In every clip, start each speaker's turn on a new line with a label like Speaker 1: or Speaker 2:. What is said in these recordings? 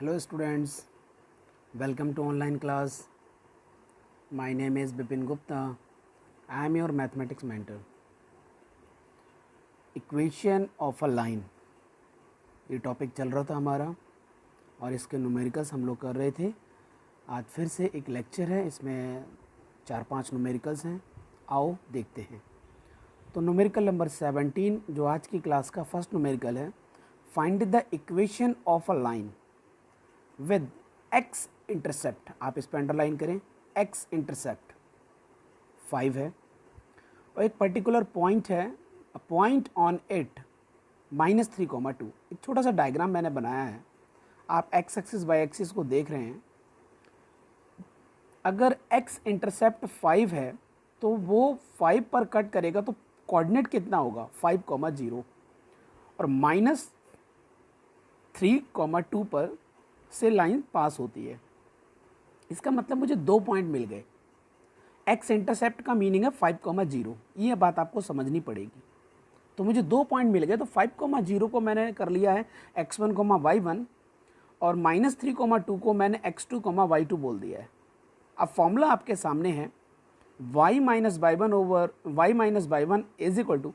Speaker 1: Hello students, welcome to online class. My name is Bipin Gupta. I am your mathematics mentor. Equation of a line ये topic चल रहा था हमारा और इसके न्यूमेरिकल्स हम लोग कर रहे थे। आज फिर से एक लेक्चर है, इसमें 4-5 न्यूमेरिकल्स हैं। आओ देखते हैं। तो न्यूमेरिकल नंबर 17 जो आज की क्लास का फर्स्ट न्यूमेरिकल है, find the equation of a line with x intercept. आप इस पर अंडरलाइन करें, x इंटरसेप्ट 5 है और एक पर्टिकुलर पॉइंट है, पॉइंट ऑन इट -3,2। एक छोटा सा डायग्राम मैंने बनाया है, आप x एक्सिस y एक्सिस को देख रहे हैं। अगर x इंटरसेप्ट 5 है तो वो 5 पर कट करेगा तो कोऑर्डिनेट कितना होगा 5,0 और -3,2 पर से लाइन पास होती है। इसका मतलब मुझे 2 पॉइंट मिल गए। x इंटरसेप्ट का मीनिंग है 5,0, ये बात आपको समझनी पड़ेगी। तो मुझे 2 पॉइंट मिल गए, तो 5,0 को मैंने कर लिया है x1, y1 और -3,2 को मैंने x2, y2 बोल दिया है। अब फॉर्मूला आपके सामने है y minus y1 over is equal to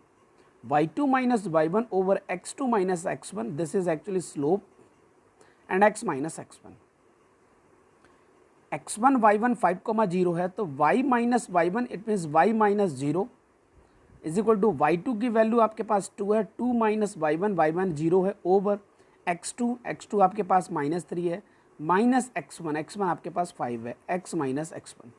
Speaker 1: y2 minus y1 over x2 minus x1। This is actually slope and x minus x1। x1 y1 5,0 है तो y minus y1 it means y minus 0 is equal to y2 की value आपके पास 2 है, 2 minus y1 0 है over x2 आपके पास -3 है minus x1 आपके पास 5 है, x माइनस x1।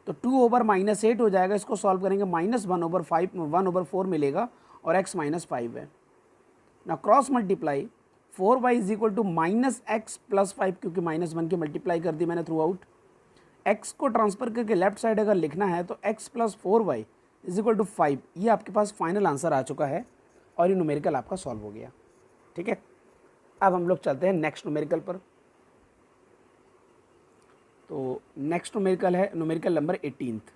Speaker 1: तो 2 ओवर -8 हो जाएगा। इसको सॉल्व करेंगे -1/4 मिलेगा और x माइनस 5 है। ना cross multiply 4y is equal to -x plus 5, क्योंकि -1 की मल्टीप्लाई कर दी मैंने थ्रू आउट। x को ट्रांसफर करके लेफ्ट साइड अगर लिखना है तो x plus 4y is equal to 5। ये आपके पास फाइनल आंसर आ चुका है और ये न्यूमेरिकल आपका सॉल्व हो गया। ठीक है, अब हम लोग चलते हैं नेक्स्ट न्यूमेरिकल पर। तो नेक्स्ट न्यूमेरिकल है न्यूमेरिकल नंबर 18।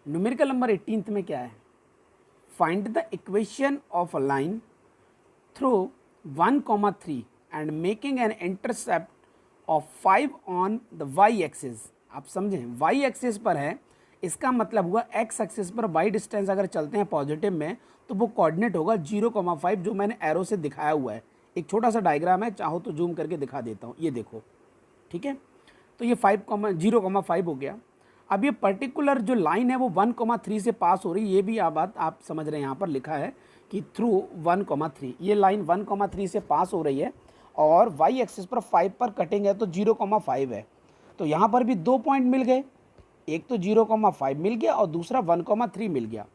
Speaker 1: न्यूमेरिकल नंबर 18 में क्या है, find the equation of a line through 1,3 and making an intercept of 5 on the y axis. आप समझें, y एक्सिस पर है, इसका मतलब हुआ x एक्सिस पर y डिस्टेंस अगर चलते हैं पॉजिटिव में तो वो कोऑर्डिनेट होगा 0,5, जो मैंने एरो से दिखाया हुआ है। एक छोटा सा डायग्राम है, चाहो तो जूम करके दिखा देता हूँ, ये देखो। ठीक है, तो ये 0,5 हो गया। अब ये पर्टिकुलर जो लाइन है वो 1,3 से पास हो रही है। ये भी बात आप समझ रहे हैं, यहाँ पर लिखा है कि थ्रू 1,3 ये लाइन 1,3 से पास हो रही है और y एक्सिस पर 5 पर कटिंग है तो 0,5 है। तो यहाँ पर भी 2 पॉइंट मिल गए, एक तो 0,5 मिल गया और दूसरा 1,3 मिल गया।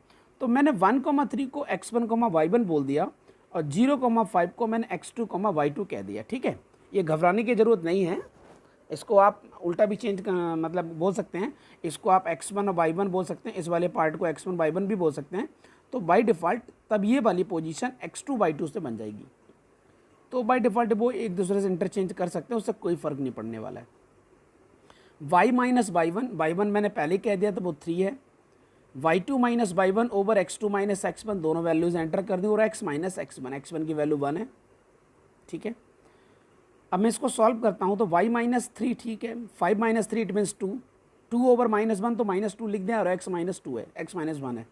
Speaker 1: तो मैंने 1,3 को x1, y1 बोल दिया और 0,5 को मैंने x2, y2 कह दिया। ठीक है, ये घबराने की ज़रूरत नहीं है। इसको आप उल्टा भी चेंज मतलब बोल सकते हैं, इसको आप x1 और y1 बोल सकते हैं, इस वाले पार्ट को x1 y1 भी बोल सकते हैं। तो बाय डिफ़ॉल्ट तब ये वाली पोजीशन x2 y2 से बन जाएगी। तो बाय डिफ़ॉल्ट वो एक दूसरे से इंटरचेंज कर सकते हैं, उससे कोई फ़र्क नहीं पड़ने वाला है। y माइनस y1 मैंने पहले कह दिया तो वो 3 है। y2 minus y1 over x2 minus x1 दोनों वैल्यूज़ एंटर कर दी और x माइनस x1 की वैल्यू 1 है। ठीक है, अब मैं इसको सॉल्व करता हूँ तो y माइनस 3 ठीक है, 5 माइनस 3 इट मीन्स 2 ओवर -1 तो -2 लिख दें और x माइनस 2 है, x माइनस 1 है।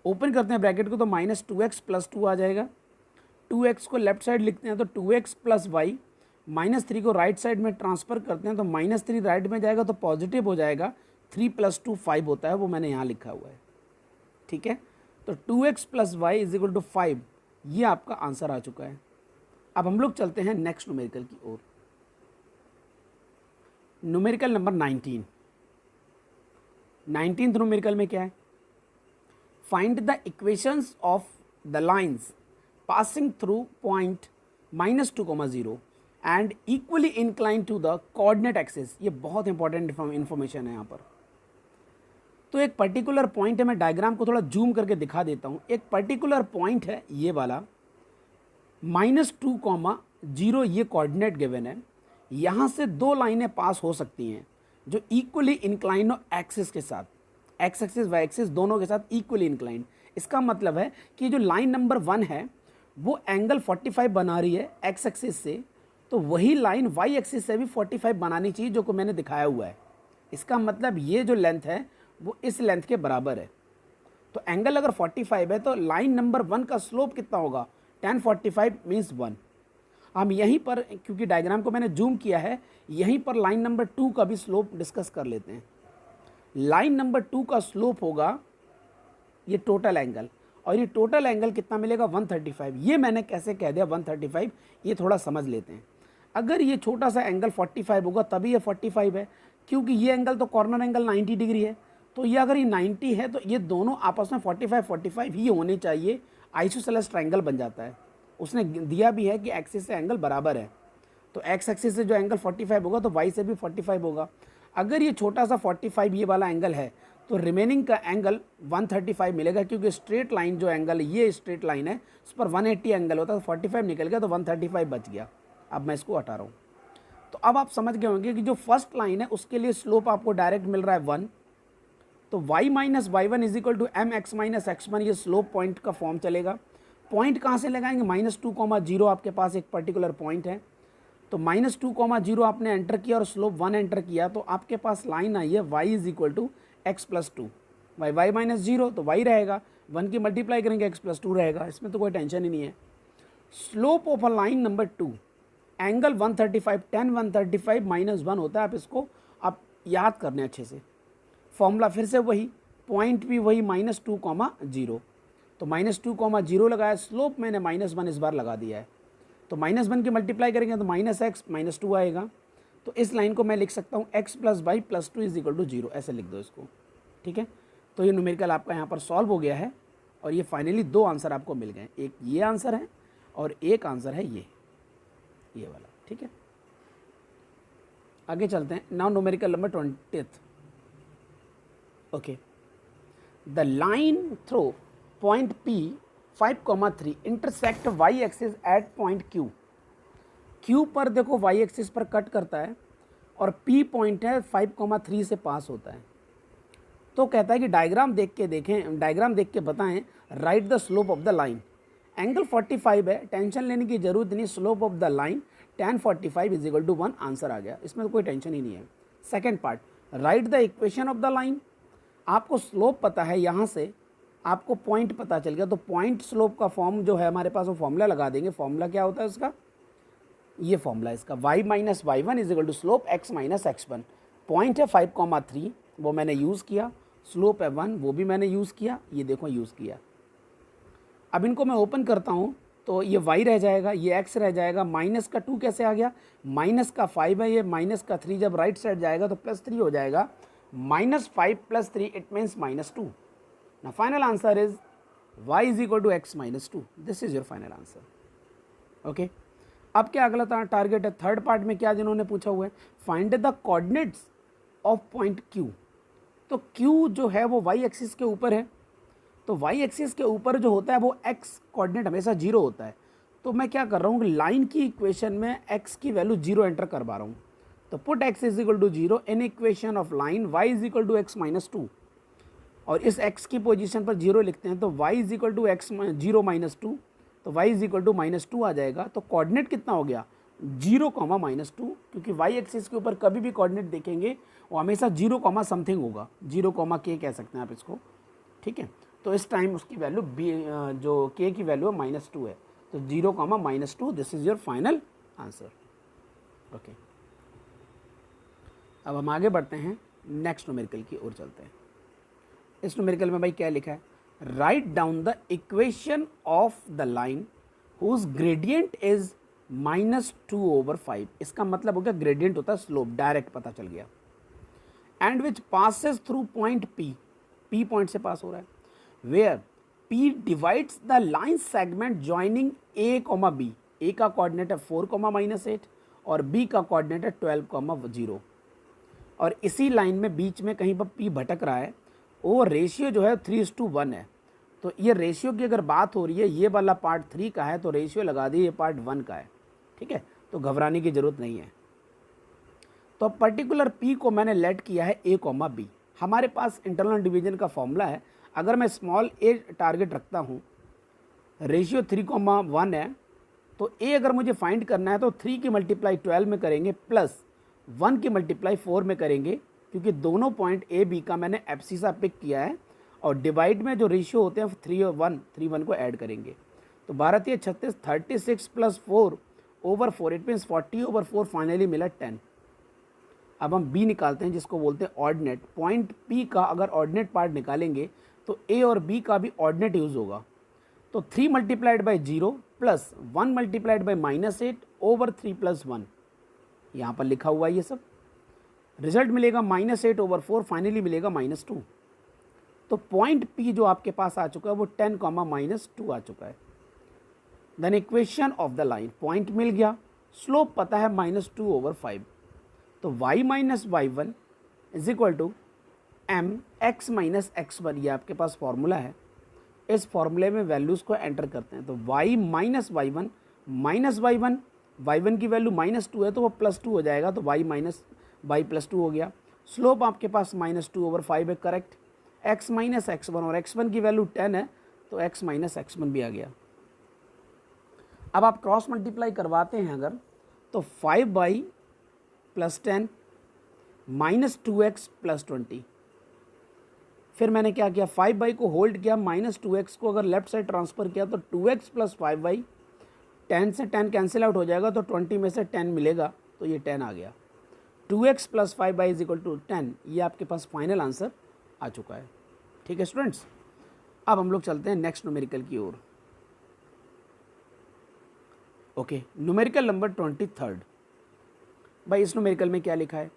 Speaker 1: ओपन करते हैं ब्रैकेट को तो -2x प्लस 2 आ जाएगा। 2x को लेफ्ट साइड लिखते हैं तो 2x प्लस वाई, -3 को राइट साइड में ट्रांसफ़र करते हैं तो -3 राइट में जाएगा तो पॉजिटिव हो जाएगा। 3 + 2 5 होता है, वो मैंने यहाँ लिखा हुआ है। ठीक है, तो 2x plus y is equal to 5, ये आपका आंसर आ चुका है। अब हम लोग चलते हैं नेक्स्ट न्यूमेरिकल की ओर। न्यूमेरिकल नंबर 19 न्यूमेरिकल में क्या है, find the equations of the lines passing through point -2,0 and equally incline to the coordinate axis. ये बहुत इंपॉर्टेंट इंफॉर्मेशन है यहाँ पर। तो एक पर्टिकुलर पॉइंट है, मैं डायग्राम को थोड़ा जूम करके दिखा देता हूँ। एक पर्टिकुलर पॉइंट है ये वाला -2,0, ये कोऑर्डिनेट गिवन है। यहाँ से 2 लाइनें पास हो सकती हैं जो इक्वली इंक्लाइन हो एक्सिस के साथ, एक्स एक्सिस वाई एक्सिस दोनों के साथ इक्वली इंक्लाइंड। इसका मतलब है कि जो लाइन नंबर 1 है वो एंगल 45 बना रही है एक्स एक्सिस से तो वही लाइन वाई एक्सिस से भी 45 बनानी चाहिए जो को मैंने दिखाया हुआ है। इसका मतलब ये जो लेंथ है वो इस लेंथ के बराबर है। तो एंगल अगर 45 है तो लाइन नंबर 1 का स्लोप कितना होगा, tan 45 मीन्स 1। हम यहीं पर, क्योंकि डायग्राम को मैंने जूम किया है, यहीं पर लाइन नंबर 2 का भी स्लोप डिस्कस कर लेते हैं। लाइन नंबर 2 का स्लोप होगा ये टोटल एंगल, और ये टोटल एंगल कितना मिलेगा 135। ये मैंने कैसे कह दिया 135, ये थोड़ा समझ लेते हैं। अगर ये छोटा सा एंगल 45 होगा तभी ये 45 है, क्योंकि ये एंगल तो कॉर्नर एंगल 90 डिग्री है। तो ये अगर ये 90 है तो ये दोनों आपस में 45 ही होने चाहिए, आइसोसेलेस ट्रायंगल बन जाता है। उसने दिया भी है कि एक्सिस से एंगल बराबर है, तो एक्स एक्सिस से जो एंगल 45 होगा तो वाई से भी 45 होगा। अगर ये छोटा सा 45 ये वाला एंगल है तो रिमेनिंग का एंगल 135 मिलेगा, क्योंकि स्ट्रेट लाइन जो एंगल ये स्ट्रेट लाइन है उस पर 180 एंगल होता है, तो 45 निकल गया तो 135 बच गया। अब मैं इसको हटा रहा हूँ। तो अब आप समझ गए होंगे कि जो फर्स्ट लाइन है उसके लिए स्लोप आपको डायरेक्ट मिल रहा है 1, तो y minus y one is equal to m x minus x one, ये स्लोप पॉइंट का फॉर्म चलेगा। पॉइंट कहाँ से लगाएंगे, -2,0 आपके पास एक पर्टिकुलर पॉइंट है, तो -2,0 आपने एंटर किया और स्लोप 1 एंटर किया, तो आपके पास लाइन आई है y is equal to x plus 2, y minus 0 तो y रहेगा, 1 की मल्टीप्लाई करेंगे x प्लस 2 रहेगा, इसमें तो कोई टेंशन ही नहीं है। Slope of a line number 2 angle 135, tan 135 minus 1 होता है। आप इसको आप याद करने अच्छे से, फॉर्मूला फिर से वही, पॉइंट भी वही -2,0, तो -2,0 लगाया, स्लोप मैंने -1 इस बार लगा दिया है, तो -1 की मल्टीप्लाई करेंगे तो -x -2 आएगा। तो इस लाइन को मैं लिख सकता हूँ x plus y plus 2 is equal to 0, ऐसे लिख दो इसको, ठीक है। तो ये न्यूमेरिकल आपका यहाँ पर सॉल्व हो गया है, और ये फाइनली 2 आंसर आपको मिल गए, एक ये आंसर है और एक आंसर है ये वाला, ठीक है। आगे चलते हैं। Now numerical number 20th। Okay, the line through point P 5,3 intersect y axis at point Q पर देखो वाई एक्सिस पर कट करता है और P पॉइंट है 5,3 से पास होता है। तो कहता है कि डायग्राम देख के देखें, डायग्राम देख के बताएं, write the slope of the line. Angle 45 है, टेंशन लेने की जरूरत नहीं, slope of the line tan 45 is equal to 1, answer आ गया, इसमें तो कोई टेंशन ही नहीं है। Second part, write the equation of the line. आपको स्लोप पता है, यहाँ से आपको पॉइंट पता चल गया, तो पॉइंट स्लोप का फॉर्म जो है हमारे पास वो फॉर्मूला लगा देंगे। फॉर्मूला क्या होता है उसका, ये फॉर्मूला इसका y minus y one is equal to slope x minus x1। Point है 5,3 वो मैंने यूज़ किया, स्लोप है 1 वो भी मैंने यूज़ किया, ये देखो यूज़ किया। अब इनको मैं ओपन करता हूँ तो ये y रह जाएगा, ये x रह जाएगा, माइनस का 2 कैसे आ गया, माइनस का 5 है, ये माइनस का 3 जब राइट साइड जाएगा तो +3 हो जाएगा, -5 + 3 it means -2। Now final answer is y is equal to x minus 2. This is your final answer. Okay. अब क्या अगला टारगेट है, थर्ड पार्ट में क्या जिन्होंने पूछा हुआ है, find the coordinates of point Q। तो Q जो है वो y एक्सिस के ऊपर है, तो y एक्सिस के ऊपर जो होता है वो x कोऑर्डिनेट हमेशा 0 होता है। तो मैं क्या कर रहा हूँ, लाइन की इक्वेशन में x की वैल्यू 0 एंटर करवा रहा हूँ। तो put x is equal to 0 in equation of line y is equal to x minus 2, और इस x की पोजीशन पर 0 लिखते हैं, तो y is equal to x 0 minus 2, तो y इज इक्वल टू -2 आ जाएगा। तो कोऑर्डिनेट कितना हो गया 0, -2, क्योंकि y एक्सिस के ऊपर कभी भी कोऑर्डिनेट देखेंगे वो हमेशा 0, समथिंग होगा, 0, k कह सकते हैं आप इसको, ठीक है। तो इस टाइम उसकी वैल्यू जो k की वैल्यू है -2 है, तो 0, -2, this is your final answer. Okay, अब हम आगे बढ़ते हैं, नेक्स्ट न्यूमेरिकल की ओर चलते हैं। इस न्यूमेरिकल में भाई क्या लिखा है, write down the equation of the line whose gradient is -2/5। इसका मतलब हो गया ग्रेडियंट होता है स्लोप, डायरेक्ट पता चल गया, and which passes through point P point से पास हो रहा है, where P divides the line segment joining A, B। A का कोऑर्डिनेट है 4, -8 और B का कोऑर्डिनेट है 12, 0, और इसी लाइन में बीच में कहीं पर P भटक रहा है, वो रेशियो जो है 3:1 है। तो ये रेशियो की अगर बात हो रही है, ये वाला पार्ट 3 का है तो रेशियो लगा दिए, ये पार्ट 1 का है, ठीक है, तो घबराने की ज़रूरत नहीं है। तो पर्टिकुलर P को मैंने लेट किया है A, B। हमारे पास इंटरनल डिवीजन का फॉर्मूला है, अगर मैं स्मॉल a टारगेट रखता हूँ, रेशियो 3,1 है, तो ए अगर मुझे फाइंड करना है तो 3 की मल्टीप्लाई 12 में करेंगे प्लस 1 की मल्टीप्लाई 4 में करेंगे, क्योंकि दोनों पॉइंट ए बी का मैंने एब्सिसा पिक किया है और डिवाइड में जो रेशियो होते हैं 3 और 1, 3 1 को ऐड करेंगे। तो 12 3 36, 36 plus 4 over 4, it means 40 over 4, finally मिला 10। अब हम बी निकालते हैं जिसको बोलते हैं ऑर्डिनेट। पॉइंट पी का अगर ऑर्डिनेट पार्ट निकालेंगे तो ए और बी का भी ऑर्डिनेट यूज़ होगा। तो 3 multiplied by 0 plus 1 multiplied by -8 over 3 plus 1, यहाँ पर लिखा हुआ है ये सब। रिजल्ट मिलेगा -8 ओवर 4, फाइनली मिलेगा -2। तो पॉइंट पी जो आपके पास आ चुका है वो 10, -2 आ चुका है। Then equation of the line, point मिल गया, स्लोप पता है -2 ओवर 5। तो y minus y1 is equal to m x minus x1, ये आपके पास फॉर्मूला है। इस फॉर्मूले में वैल्यूज़ को एंटर करते हैं। तो y minus y1 minus y1 की वैल्यू -2 है तो वो +2 हो जाएगा, तो y माइनस y +2 हो गया। स्लोप आपके पास -2 ओवर 5 है, करेक्ट। x माइनस x1, और x1 की वैल्यू 10 है तो x माइनस x1 भी आ गया। अब आप क्रॉस मल्टीप्लाई करवाते हैं अगर, तो 5y plus 10 minus 2x plus 20। फिर मैंने क्या किया, 5y को होल्ड किया, -2x को अगर लेफ्ट साइड ट्रांसफ़र किया तो 2x प्लस 5y, 10 से 10 कैंसिल आउट हो जाएगा तो 20 में से 10 मिलेगा, तो ये 10 आ गया। 2x plus 5y is equal to 10, ये आपके पास फाइनल आंसर आ चुका है। ठीक है स्टूडेंट्स, अब हम लोग चलते हैं नेक्स्ट न्यूमेरिकल की ओर। Okay, numerical number 23। भाई इस न्यूमेरिकल में क्या लिखा है,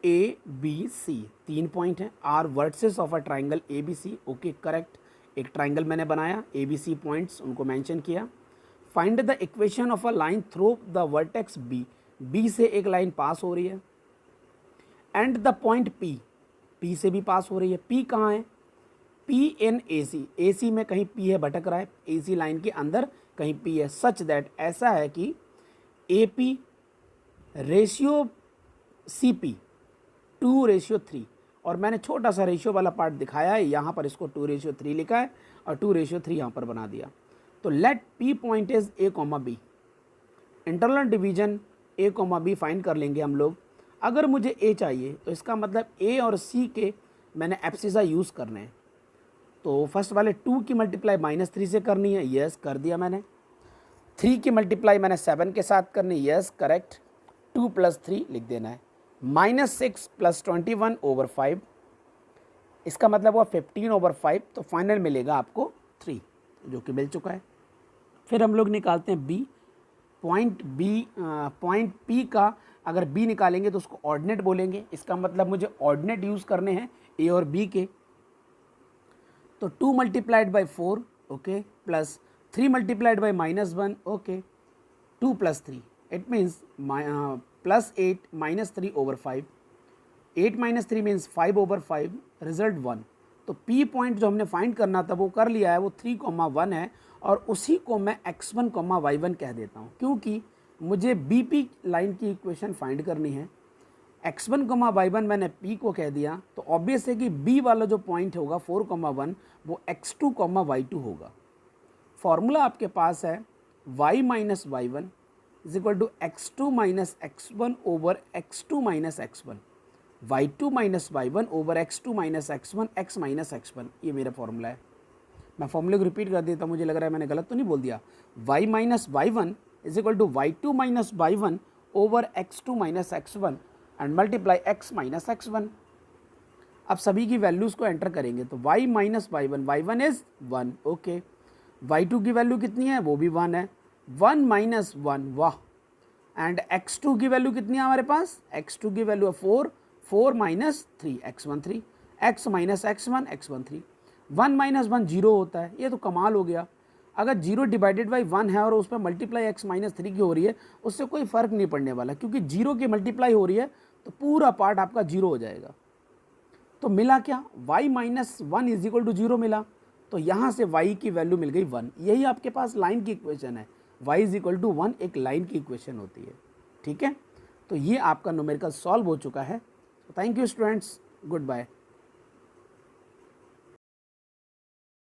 Speaker 1: ए बी सी 3 पॉइंट हैं, are vertices of a triangle A B C. Okay correct, एक ट्राइंगल मैंने बनाया, ए बी सी पॉइंट्स उनको मेंशन किया। Find the equation of a line through the vertex B, B से एक line pass हो रही है, and the point P, P से भी पास हो रही है। पी कहाँ है, पी इन ए सी, ए सी में कहीं पी है, भटक रहा है, ए सी लाइन के अंदर कहीं पी है, सच दैट ऐसा है कि A P ratio C P 2:3, और मैंने छोटा सा रेशियो वाला पार्ट दिखाया है, यहाँ पर इसको 2:3 लिखा है और 2:3 यहाँ पर बना दिया। तो let P point is A comma B, internal division A comma B find कर लेंगे हम लोग। अगर मुझे ए चाहिए तो इसका मतलब ए और सी के मैंने एब्सिसा यूज़ करने हैं। तो फर्स्ट वाले 2 की मल्टीप्लाई -3 से करनी है, यस कर दिया मैंने। 3 की मल्टीप्लाई मैंने 7 के साथ करनी, यस करेक्ट। 2 + 3 लिख देना है। -6 + 21 ओवर 5, इसका मतलब हुआ 15 ओवर 5, तो फाइनल मिलेगा आपको 3, जो कि मिल चुका है। फिर हम लोग निकालते हैं बी, पॉइंट पी का अगर बी निकालेंगे तो उसको ऑर्डिनेट बोलेंगे, इसका मतलब मुझे ऑर्डिनेट यूज़ करने हैं ए और बी के। तो 2 multiplied by 4, okay, plus 3 multiplied by -1, okay, 2 + 3, it means +8 -3 over 5, 8 - 3 means 5 over 5, result 1। तो P पॉइंट जो हमने फाइंड करना था वो कर लिया है, वो 3,1 है, और उसी को मैं x1, y1 कह देता हूँ, क्योंकि मुझे BP लाइन की इक्वेशन फाइंड करनी है। x1, y1 मैंने P को कह दिया, तो ऑब्वियस है कि B वाला जो पॉइंट होगा 4,1 वो x2, y2 होगा। फॉर्मूला आपके पास है y minus y1 is equal to x2 minus x1 over x2 minus x1, y2 minus y1 over x2 minus x1, x minus x1, ये मेरा फॉर्मूला है। मैं फॉर्मूले को रिपीट कर देता हूँ, मुझे लग रहा है मैंने गलत तो नहीं बोल दिया। y minus y1 is equal to y2 minus y1 over x2 minus x1 and multiply x minus x1। अब सभी की वैल्यूज़ को एंटर करेंगे, तो y minus y1 is 1, okay, y2 की वैल्यू कितनी है, वो भी 1 है, 1 माइनस 1, वाह, एंड x2 की वैल्यू कितनी है हमारे पास, x2 की वैल्यू है 4, 4 minus 3, x1 3, x minus x1, x1 3, 1 minus 1 0 होता है, ये तो कमाल हो गया। अगर 0 डिवाइडेड बाई 1 है और उस पर मल्टीप्लाई x माइनस 3 की हो रही है, उससे कोई फ़र्क नहीं पड़ने वाला, क्योंकि 0 की मल्टीप्लाई हो रही है तो पूरा पार्ट आपका 0 हो जाएगा। तो मिला क्या, y minus 1 is equal to 0 मिला, तो यहाँ से y की वैल्यू मिल गई 1। यही आपके पास लाइन की इक्वेशन है, y इज इक्वल टू 1 एक लाइन की इक्वेशन होती है। ठीक है, तो ये आपका न्यूमेरिकल सॉल्व हो चुका है। Thank you students, good bye.